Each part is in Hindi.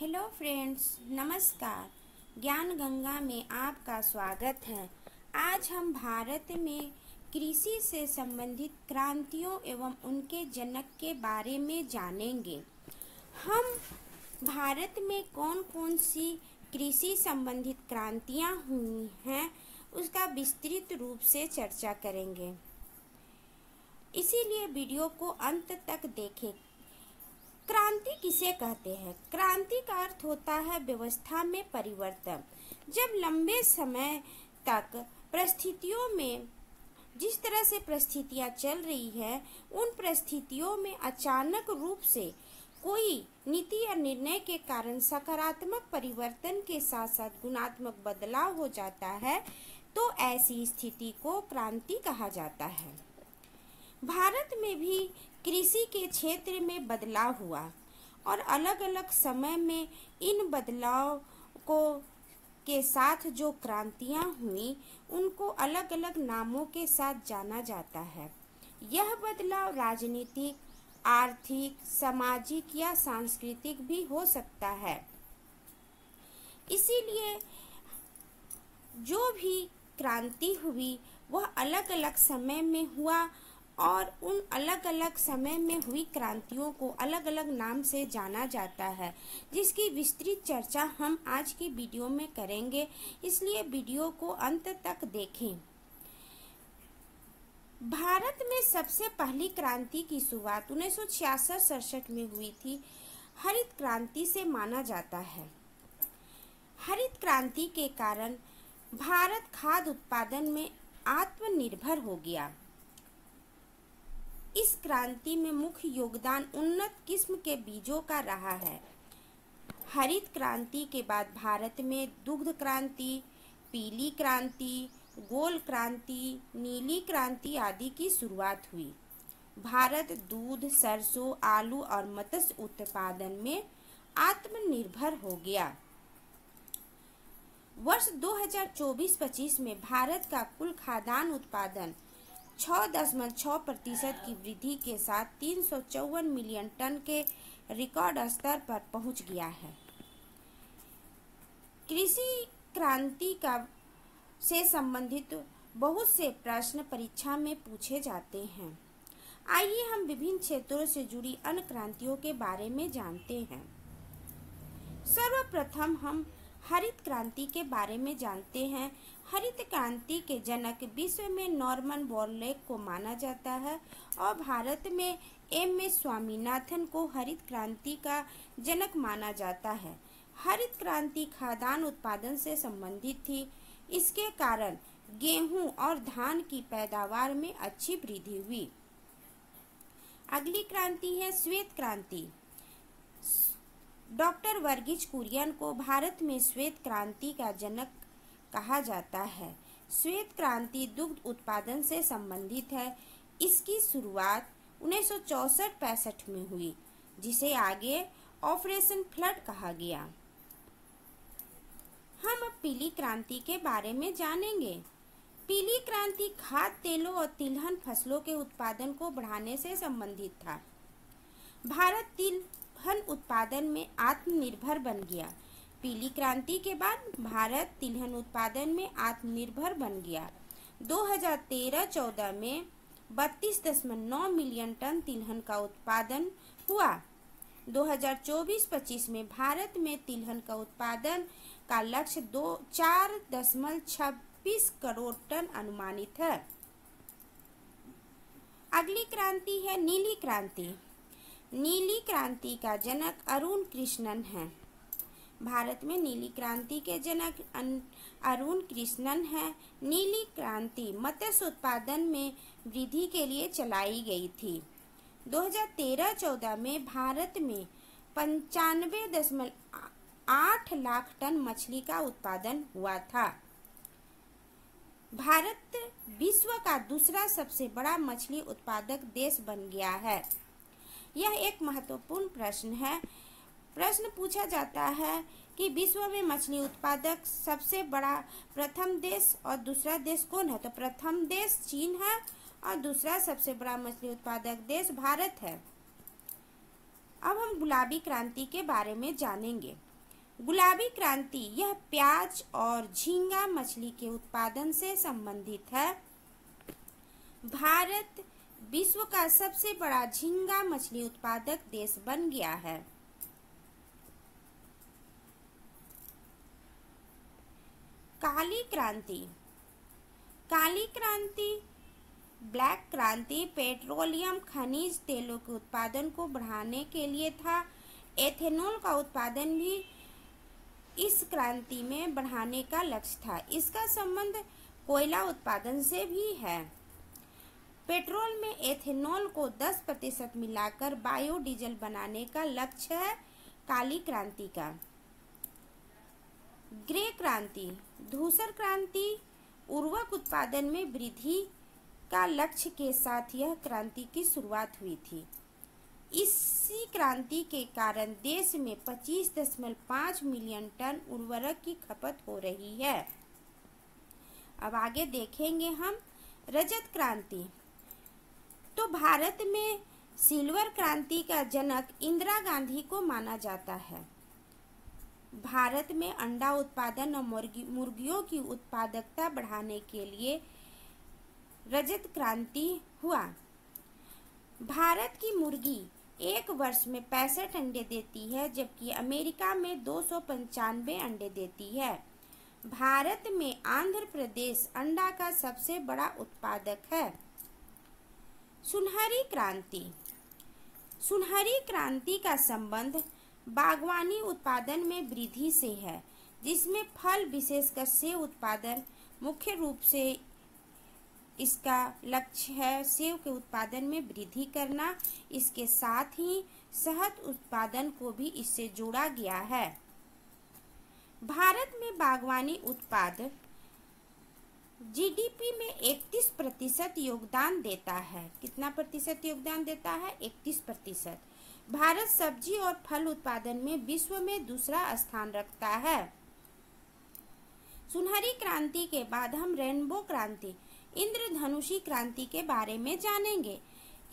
हेलो फ्रेंड्स, नमस्कार। ज्ञान गंगा में आपका स्वागत है। आज हम भारत में कृषि से संबंधित क्रांतियों एवं उनके जनक के बारे में जानेंगे। हम भारत में कौन कौन सी कृषि संबंधित क्रांतियां हुई हैं उसका विस्तृत रूप से चर्चा करेंगे, इसीलिए वीडियो को अंत तक देखें। क्रांति किसे कहते हैं? क्रांति का अर्थ होता है व्यवस्था में परिवर्तन। जब लंबे समय तक परिस्थितियों में जिस तरह से परिस्थितियां चल रही है, उन परिस्थितियों में अचानक रूप से कोई नीति या निर्णय के कारण सकारात्मक परिवर्तन के साथ साथ गुणात्मक बदलाव हो जाता है, तो ऐसी स्थिति को क्रांति कहा जाता है। भारत में भी कृषि के क्षेत्र में बदलाव हुआ और अलग अलग समय में इन बदलाव को के साथ जो क्रांतियां हुई उनको अलग अलग नामों के साथ जाना जाता है। यह बदलाव राजनीतिक, आर्थिक, सामाजिक या सांस्कृतिक भी हो सकता है। इसीलिए जो भी क्रांति हुई वह अलग अलग समय में हुआ और उन अलग अलग समय में हुई क्रांतियों को अलग अलग नाम से जाना जाता है, जिसकी विस्तृत चर्चा हम आज की वीडियो में करेंगे, इसलिए वीडियो को अंत तक देखें। भारत में सबसे पहली क्रांति की शुरुआत 1966-67 में हुई थी। हरित क्रांति से माना जाता है। हरित क्रांति के कारण भारत खाद्य उत्पादन में आत्मनिर्भर हो गया। इस क्रांति में मुख्य योगदान उन्नत किस्म के बीजों का रहा है। हरित क्रांति के बाद भारत में दुग्ध क्रांति, पीली क्रांति, गोल क्रांति, नीली क्रांति आदि की शुरुआत हुई। भारत दूध, सरसों, आलू और मत्स्य उत्पादन में आत्मनिर्भर हो गया। वर्ष 2024-25 में भारत का कुल खाद्यान्न उत्पादन 6.6% की वृद्धि के साथ 354 मिलियन टन के रिकॉर्ड स्तर पर पहुंच गया है। कृषि क्रांति का से संबंधित बहुत से प्रश्न परीक्षा में पूछे जाते हैं। आइए हम विभिन्न क्षेत्रों से जुड़ी अन्य क्रांतियों के बारे में जानते हैं। सर्वप्रथम हम हरित क्रांति के बारे में जानते हैं। हरित क्रांति के जनक विश्व में नॉर्मन बोरलॉग को माना जाता है और भारत में एम.एस. स्वामीनाथन को हरित क्रांति का जनक माना जाता है। हरित क्रांति खाद्यान्न उत्पादन से संबंधित थी। इसके कारण गेहूं और धान की पैदावार में अच्छी वृद्धि हुई। अगली क्रांति है श्वेत क्रांति। डॉक्टर वर्गीज कुरियन को भारत में श्वेत क्रांति का जनक कहा जाता है। श्वेत क्रांति दुग्ध उत्पादन से संबंधित है। इसकी शुरुआत 1964-65 में हुई, जिसे आगे ऑपरेशन फ्लड कहा गया। हम अब पीली क्रांति के बारे में जानेंगे। पीली क्रांति खाद्य तेलों और तिलहन फसलों के उत्पादन को बढ़ाने से संबंधित था। भारत तिलहन उत्पादन में आत्मनिर्भर बन गया। पीली क्रांति के बाद भारत तिलहन उत्पादन में आत्मनिर्भर बन गया। 2013-14 में 32.9 मिलियन टन तिलहन का उत्पादन हुआ। 2024-25 में भारत में तिलहन का उत्पादन का लक्ष्य 4.26 करोड़ टन अनुमानित है। अगली क्रांति है नीली क्रांति। नीली क्रांति का जनक अरुण कृष्णन है। भारत में नीली क्रांति के जनक अरुण कृष्णन है। नीली क्रांति मत्स्य उत्पादन में वृद्धि के लिए चलाई गई थी। 2013-14 में भारत में 95.8 लाख टन मछली का उत्पादन हुआ था। भारत विश्व का दूसरा सबसे बड़ा मछली उत्पादक देश बन गया है। यह एक महत्वपूर्ण प्रश्न है। प्रश्न पूछा जाता है कि विश्व में मछली उत्पादक सबसे बड़ा प्रथम देश और दूसरा देश कौन है? तो प्रथम देश चीन है और दूसरा सबसे बड़ा मछली उत्पादक देश भारत है। अब हम गुलाबी क्रांति के बारे में जानेंगे। गुलाबी क्रांति, यह प्याज और झींगा मछली के उत्पादन से संबंधित है। भारत विश्व का सबसे बड़ा झींगा मछली उत्पादक देश बन गया है। काली क्रांति, काली क्रांति, ब्लैक क्रांति पेट्रोलियम खनिज तेलों के उत्पादन को बढ़ाने के लिए था। एथेनॉल का उत्पादन भी इस क्रांति में बढ़ाने का लक्ष्य था। इसका संबंध कोयला उत्पादन से भी है। पेट्रोल में एथेनॉल को 10% मिलाकर बायोडीजल बनाने का लक्ष्य है काली क्रांति का। ग्रे क्रांति, धूसर क्रांति, उर्वरक उत्पादन में वृद्धि का लक्ष्य के साथ यह क्रांति की शुरुआत हुई थी। इसी क्रांति के कारण देश में 25.5 मिलियन टन उर्वरक की खपत हो रही है। अब आगे देखेंगे हम रजत क्रांति। तो भारत में सिल्वर क्रांति का जनक इंदिरा गांधी को माना जाता है। भारत में अंडा उत्पादन और मुर्गियों की उत्पादकता बढ़ाने के लिए रजत क्रांति हुआ। भारत की मुर्गी एक वर्ष में 65 अंडे देती है, जबकि अमेरिका में 295 अंडे देती है। भारत में आंध्र प्रदेश अंडा का सबसे बड़ा उत्पादक है। सुनहरी क्रांति, सुनहरी क्रांति का संबंध बागवानी उत्पादन में वृद्धि से है, जिसमें फल विशेषकर सेब उत्पादन मुख्य रूप से इसका लक्ष्य है। सेब के उत्पादन में वृद्धि करना, इसके साथ ही शहद उत्पादन को भी इससे जोड़ा गया है। भारत में बागवानी उत्पाद जीडीपी में 31% योगदान देता है। कितना प्रतिशत योगदान देता है? 31%। भारत सब्जी और फल उत्पादन में विश्व में दूसरा स्थान रखता है। सुनहरी क्रांति के बाद हम रेनबो क्रांति, इंद्रधनुषी क्रांति के बारे में जानेंगे।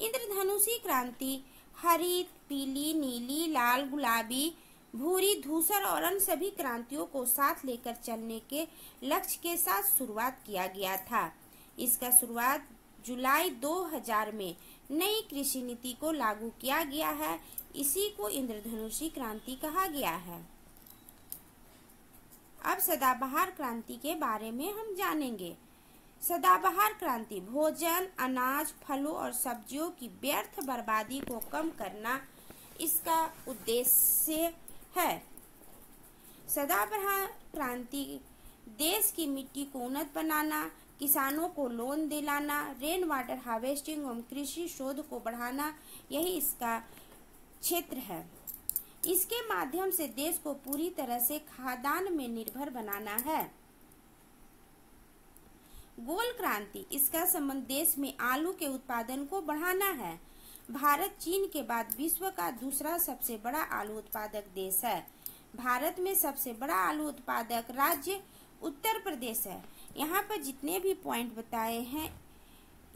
इंद्रधनुषी क्रांति हरित, पीली, नीली, लाल, गुलाबी, भूरी, धूसर और अन्य सभी क्रांतियों को साथ लेकर चलने के लक्ष्य के साथ शुरुआत किया गया था। इसका शुरुआत जुलाई 2000 में नई कृषि नीति को लागू किया गया है। इसी को इंद्रधनुषी क्रांति कहा गया है। अब सदाबहार क्रांति के बारे में हम जानेंगे। सदाबहार क्रांति भोजन, अनाज, फलों और सब्जियों की व्यर्थ बर्बादी को कम करना इसका उद्देश्य है। सदाबहार क्रांति देश की मिट्टी को उन्नत बनाना, किसानों को लोन दिलाना, रेन वाटर हार्वेस्टिंग एवं कृषि शोध को बढ़ाना, यही इसका क्षेत्र है। इसके माध्यम से देश को पूरी तरह से खाद्यान्न में निर्भर बनाना है। गोल क्रांति, इसका संबंध देश में आलू के उत्पादन को बढ़ाना है। भारत चीन के बाद विश्व का दूसरा सबसे बड़ा आलू उत्पादक देश है। भारत में सबसे बड़ा आलू उत्पादक राज्य उत्तर प्रदेश है। यहाँ पर जितने भी पॉइंट बताए हैं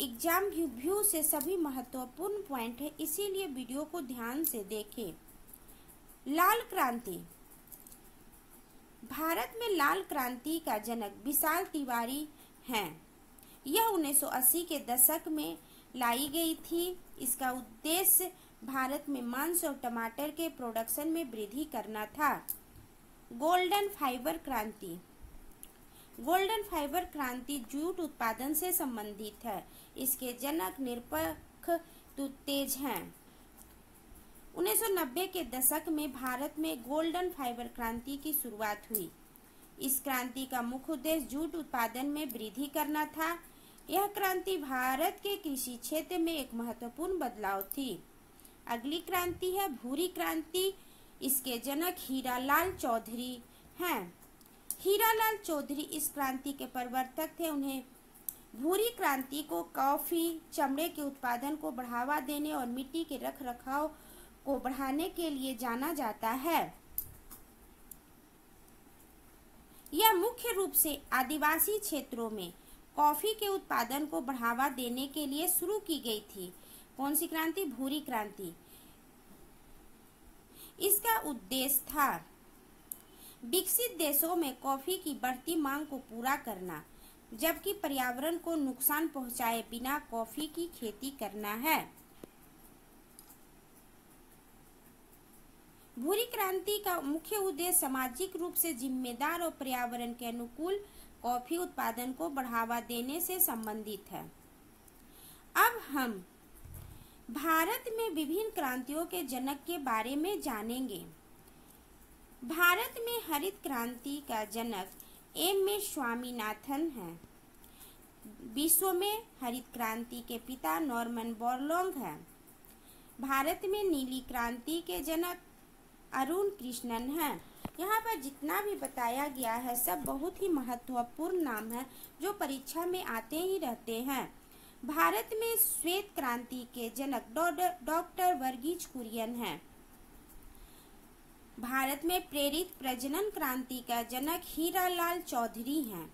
एग्जाम व्यू से सभी महत्वपूर्ण पॉइंट है, इसीलिए वीडियो को ध्यान से देखें। लाल क्रांति, भारत में लाल क्रांति का जनक विशाल तिवारी हैं। यह 1980 के दशक में लाई गई थी। इसका उद्देश्य भारत में मांस और टमाटर के प्रोडक्शन में वृद्धि करना था। गोल्डन फाइबर क्रांति, गोल्डन फाइबर क्रांति जूट उत्पादन से संबंधित है। इसके जनक निरपेक्ष तेज हैं। 1990 के दशक में भारत में गोल्डन फाइबर क्रांति की शुरुआत हुई। इस क्रांति का मुख्य उद्देश्य जूट उत्पादन में वृद्धि करना था। यह क्रांति भारत के कृषि क्षेत्र में एक महत्वपूर्ण बदलाव थी। अगली क्रांति है भूरी क्रांति। इसके जनक हीरालाल चौधरी हैं। हीरालाल चौधरी इस क्रांति के प्रवर्तक थे। उन्हें भूरी क्रांति को कॉफी, चमड़े के उत्पादन को बढ़ावा देने और मिट्टी के रखरखाव को बढ़ाने के लिए जाना जाता है। यह मुख्य रूप से आदिवासी क्षेत्रों में कॉफी के उत्पादन को बढ़ावा देने के लिए शुरू की गई थी। कौन सी क्रांति? भूरी क्रांति। इसका उद्देश्य था विकसित देशों में कॉफी की बढ़ती मांग को पूरा करना, जबकि पर्यावरण को नुकसान पहुंचाए बिना कॉफी की खेती करना है। भूरी क्रांति का मुख्य उद्देश्य सामाजिक रूप से जिम्मेदार और पर्यावरण के अनुकूल कॉफी उत्पादन को बढ़ावा देने से संबंधित है। अब हम भारत में विभिन्न क्रांतियों के जनक के बारे में जानेंगे। भारत में हरित क्रांति का जनक एम.एस. स्वामीनाथन है। विश्व में हरित क्रांति के पिता नॉर्मन बोरलॉग हैं। भारत में नीली क्रांति के जनक अरुण कृष्णन हैं। यहाँ पर जितना भी बताया गया है सब बहुत ही महत्वपूर्ण नाम है जो परीक्षा में आते ही रहते हैं। भारत में श्वेत क्रांति के जनक डॉक्टर वर्गीज कुरियन हैं। भारत में प्रेरित प्रजनन क्रांति का जनक हीरालाल चौधरी हैं।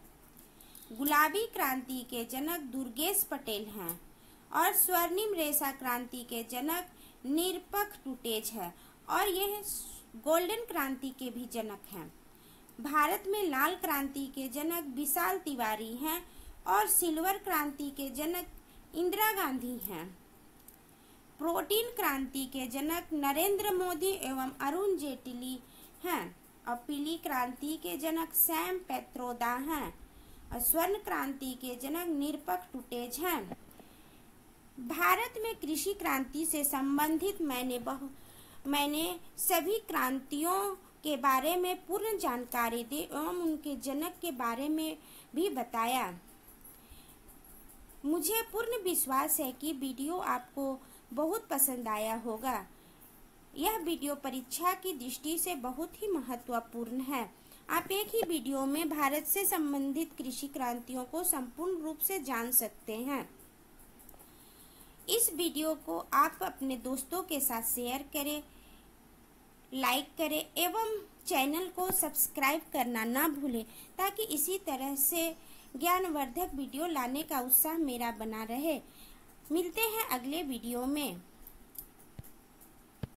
गुलाबी क्रांति के जनक दुर्गेश पटेल हैं और स्वर्णिम रेशा क्रांति के जनक निरपख टुटेज है और यह गोल्डन क्रांति के भी जनक हैं। भारत में लाल क्रांति के जनक विशाल तिवारी हैं और सिल्वर क्रांति के जनक इंदिरा गांधी हैं। प्रोटीन क्रांति के जनक नरेंद्र मोदी एवं अरुण जेटली हैं और पीली क्रांति के जनक सैम पेत्रोदा हैं और स्वर्ण क्रांति के जनक निरपख टुटेज हैं। भारत में कृषि क्रांति से संबंधित मैंने सभी क्रांतियों के बारे में पूर्ण जानकारी दी एवं उनके जनक के बारे में भी बताया। मुझे पूर्ण विश्वास है कि वीडियो आपको बहुत पसंद आया होगा। यह वीडियो परीक्षा की दृष्टि से बहुत ही महत्वपूर्ण है। आप एक ही वीडियो में भारत से संबंधित कृषि क्रांतियों को संपूर्ण रूप से जान सकते हैं। इस वीडियो को आप अपने दोस्तों के साथ शेयर करें, लाइक करें एवं चैनल को सब्सक्राइब करना ना भूलें ताकि इसी तरह से ज्ञानवर्धक वीडियो लाने का उत्साह मेरा बना रहे। मिलते हैं अगले वीडियो में।